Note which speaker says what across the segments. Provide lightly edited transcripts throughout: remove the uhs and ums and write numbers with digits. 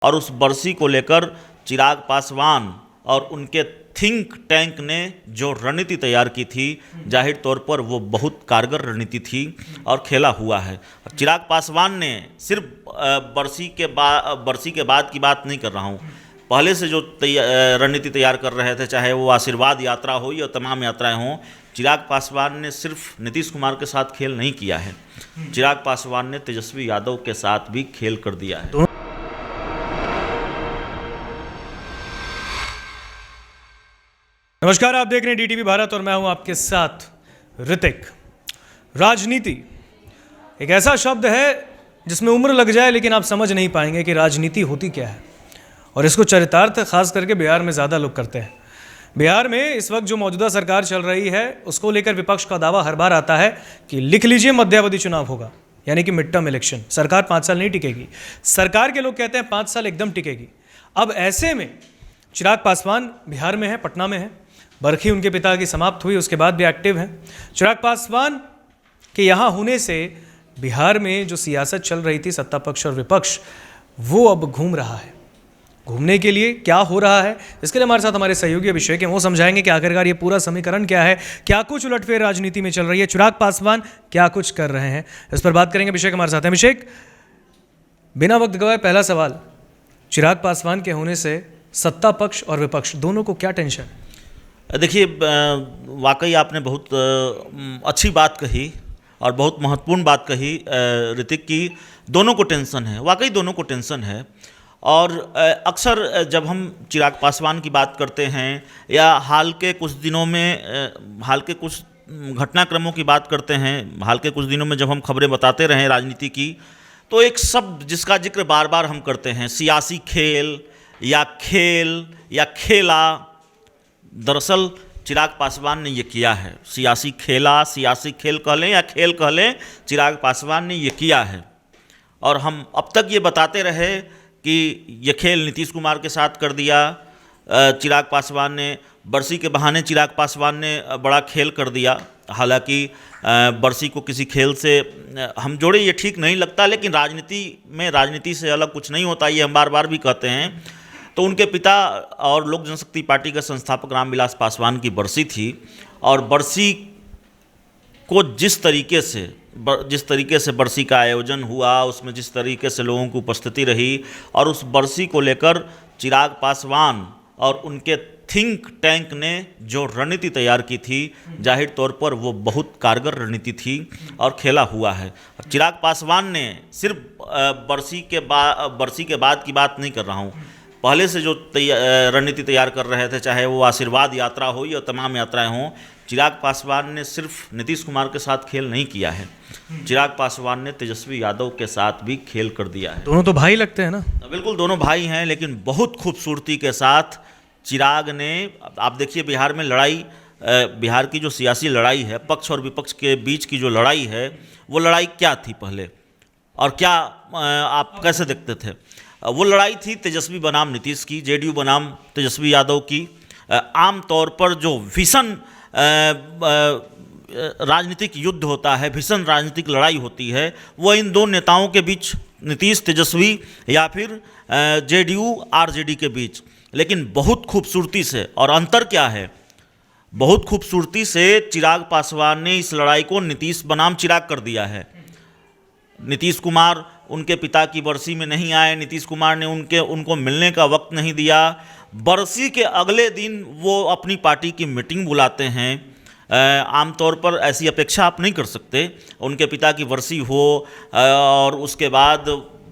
Speaker 1: और उस बरसी को लेकर चिराग पासवान और उनके थिंक टैंक ने जो रणनीति तैयार की थी, जाहिर तौर पर वो बहुत कारगर रणनीति थी और खेला हुआ है। चिराग पासवान ने सिर्फ बरसी के बाद की बात नहीं कर रहा हूँ, पहले से जो रणनीति तैयार कर रहे थे, चाहे वो आशीर्वाद यात्रा हो या तमाम यात्राएं हों, चिराग पासवान ने सिर्फ नीतीश कुमार के साथ खेल नहीं किया है, चिराग पासवान ने तेजस्वी यादव के साथ भी खेल कर दिया है।
Speaker 2: नमस्कार, आप देख रहे हैं डीटीवी भारत और मैं हूं आपके साथ ऋतिक। राजनीति एक ऐसा शब्द है जिसमें उम्र लग जाए लेकिन आप समझ नहीं पाएंगे कि राजनीति होती क्या है, और इसको चरितार्थ खास करके बिहार में ज़्यादा लोग करते हैं। बिहार में इस वक्त जो मौजूदा सरकार चल रही है उसको लेकर विपक्ष का दावा हर बार आता है कि लिख लीजिए मध्यावधि चुनाव होगा, यानी कि मिड टर्म इलेक्शन। सरकार 5 साल नहीं टिकेगी। सरकार के लोग कहते हैं 5 साल एकदम टिकेगी। अब ऐसे में चिराग पासवान बिहार में है, पटना में है, बरखी उनके पिता की समाप्त हुई, उसके बाद भी एक्टिव हैं। चिराग पासवान के यहाँ होने से बिहार में जो सियासत चल रही थी, सत्ता पक्ष और विपक्ष, वो अब घूम रहा है। घूमने के लिए क्या हो रहा है, इसके लिए हमारे साथ हमारे सहयोगी अभिषेक हैं। वो समझाएंगे कि आखिरकार ये पूरा समीकरण क्या है, क्या कुछ उलटफेर राजनीति में चल रही है, चिराग पासवान क्या कुछ कर रहे हैं, इस पर बात करेंगे। अभिषेक हमारे साथ हैं। अभिषेक, बिना वक्त गवाए पहला सवाल, चिराग पासवान के होने से सत्ता पक्ष और विपक्ष दोनों को क्या टेंशन है?
Speaker 1: देखिए, वाकई आपने बहुत अच्छी बात कही और बहुत महत्वपूर्ण बात कही ऋतिक, की दोनों को टेंशन है। वाकई दोनों को टेंशन है। और अक्सर जब हम चिराग पासवान की बात करते हैं या हाल के कुछ दिनों में हाल के कुछ घटनाक्रमों की बात करते हैं, हाल के कुछ दिनों में जब हम खबरें बताते रहे राजनीति की, तो एक शब्द जिसका जिक्र बार बार हम करते हैं, सियासी खेल या खेला। दरअसल चिराग पासवान ने ये किया है। सियासी खेल कह लें या खेल कह लें, चिराग पासवान ने ये किया है। और हम अब तक ये बताते रहे कि ये खेल नीतीश कुमार के साथ कर दिया चिराग पासवान ने, बरसी के बहाने चिराग पासवान ने बड़ा खेल कर दिया। हालांकि बरसी को किसी खेल से हम जोड़े ये ठीक नहीं लगता, लेकिन राजनीति से अलग कुछ नहीं होता, ये हम बार बार भी कहते हैं। तो उनके पिता और लोक जनशक्ति पार्टी के संस्थापक रामविलास पासवान की बरसी थी, और बरसी को जिस तरीके से बरसी का आयोजन हुआ, उसमें जिस तरीके से लोगों की उपस्थिति रही, और उस बरसी को लेकर चिराग पासवान और उनके थिंक टैंक ने जो रणनीति तैयार की थी, जाहिर तौर पर वो बहुत कारगर रणनीति थी और खेला हुआ है। चिराग पासवान ने सिर्फ बरसी के बाद की बात नहीं कर रहा हूँ, पहले से जो रणनीति तैयार कर रहे थे, चाहे वो आशीर्वाद यात्रा हो या तमाम यात्राएं हों, चिराग पासवान ने सिर्फ नीतीश कुमार के साथ खेल नहीं किया है, चिराग पासवान ने तेजस्वी यादव के साथ भी खेल कर दिया है।
Speaker 2: दोनों तो भाई लगते हैं ना?
Speaker 1: बिल्कुल, दोनों भाई हैं, लेकिन बहुत खूबसूरती के साथ चिराग ने, आप देखिए बिहार में लड़ाई, बिहार की जो सियासी लड़ाई है, पक्ष और विपक्ष के बीच की जो लड़ाई है, वो लड़ाई क्या थी पहले और क्या आप कैसे देखते थे? वो लड़ाई थी तेजस्वी बनाम नीतीश की, जेडीयू बनाम तेजस्वी यादव की। आम तौर पर जो भीषण राजनीतिक युद्ध होता है, भीषण राजनीतिक लड़ाई होती है, वो इन दो नेताओं के बीच, नीतीश तेजस्वी या फिर जेडीयू आरजेडी के बीच। लेकिन बहुत खूबसूरती से, और अंतर क्या है, बहुत खूबसूरती से चिराग पासवान ने इस लड़ाई को नीतीश बनाम चिराग कर दिया है। नीतीश कुमार उनके पिता की बरसी में नहीं आए, नीतीश कुमार ने उनको मिलने का वक्त नहीं दिया। बरसी के अगले दिन वो अपनी पार्टी की मीटिंग बुलाते हैं। आमतौर पर ऐसी अपेक्षा आप नहीं कर सकते, उनके पिता की बरसी हो और उसके बाद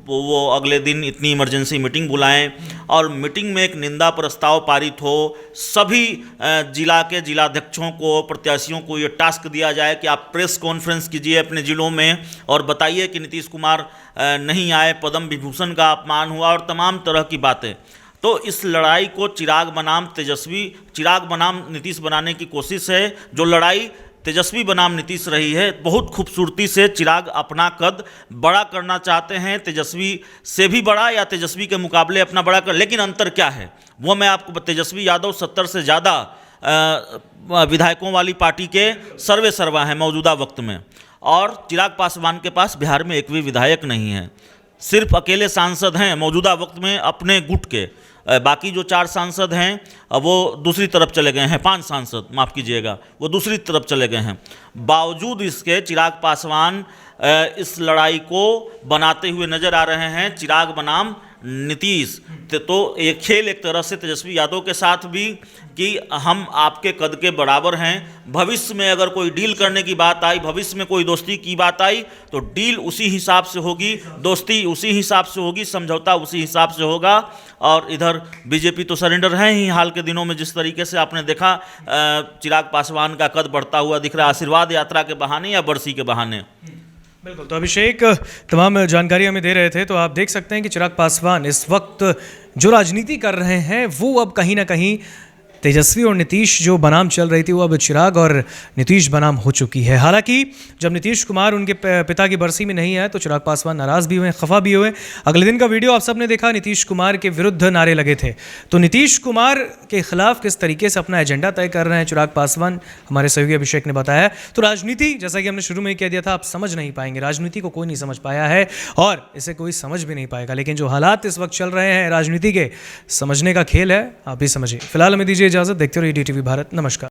Speaker 1: वो अगले दिन इतनी इमरजेंसी मीटिंग बुलाएं और मीटिंग में एक निंदा प्रस्ताव पारित हो। सभी जिला के जिलाध्यक्षों को, प्रत्याशियों को ये टास्क दिया जाए कि आप प्रेस कॉन्फ्रेंस कीजिए अपने ज़िलों में और बताइए कि नीतीश कुमार नहीं आए, पद्म विभूषण का अपमान हुआ और तमाम तरह की बातें। तो इस लड़ाई को चिराग बनाम नीतीश बनाने की कोशिश है। जो लड़ाई तेजस्वी बनाम नीतीश रही है, बहुत खूबसूरती से चिराग अपना कद बड़ा करना चाहते हैं, तेजस्वी से भी बड़ा या तेजस्वी के मुकाबले अपना बड़ा कर। लेकिन अंतर क्या है वो मैं आपको, तेजस्वी यादव 70 से ज़्यादा विधायकों वाली पार्टी के सर्वे सर्वा हैं मौजूदा वक्त में, और चिराग पासवान के पास बिहार में एक भी विधायक नहीं है। सिर्फ अकेले सांसद हैं मौजूदा वक्त में अपने गुट के। बाकी जो 4 सांसद हैं वो दूसरी तरफ चले गए हैं, 5 सांसद माफ़ कीजिएगा, वो दूसरी तरफ चले गए हैं। बावजूद इसके चिराग पासवान इस लड़ाई को बनाते हुए नजर आ रहे हैं, चिराग बनाम नीतीश। तो ये खेल एक तरह से तेजस्वी यादव के साथ भी कि हम आपके कद के बराबर हैं, भविष्य में अगर कोई डील करने की बात आई, भविष्य में कोई दोस्ती की बात आई तो डील उसी हिसाब से होगी, दोस्ती उसी हिसाब से होगी, समझौता उसी हिसाब से होगा। और इधर बीजेपी तो सरेंडर है ही। हाल के दिनों में जिस तरीके से आपने देखा चिराग पासवान का कद बढ़ता हुआ दिख रहा है, आशीर्वाद यात्रा के बहाने या बरसी के बहाने।
Speaker 2: बिल्कुल, तो अभिषेक तमाम जानकारी हमें दे रहे थे। तो आप देख सकते हैं कि चिराग पासवान इस वक्त जो राजनीति कर रहे हैं वो अब कहीं ना कहीं तेजस्वी और नीतीश जो बनाम चल रही थी वो अब चिराग और नीतीश बनाम हो चुकी है। हालांकि जब नीतीश कुमार उनके पिता की बरसी में नहीं आए तो चिराग पासवान नाराज़ भी हुए, खफा भी हुए। अगले दिन का वीडियो आप सबने देखा, नीतीश कुमार के विरुद्ध नारे लगे थे। तो नीतीश कुमार के खिलाफ किस तरीके से अपना एजेंडा तय कर रहे हैं चिराग पासवान, हमारे सहयोगी अभिषेक ने बताया। तो राजनीति, जैसा कि हमने शुरू में कह दिया था, आप समझ नहीं पाएंगे, राजनीति को कोई नहीं समझ पाया है और इसे कोई समझ भी नहीं पाएगा। लेकिन जो हालात इस वक्त चल रहे हैं राजनीति के, समझने का खेल है, आप भी समझिए। फिलहाल हमें दीजिए इजाजत, देखते रहिए DTV भारत। नमस्कार।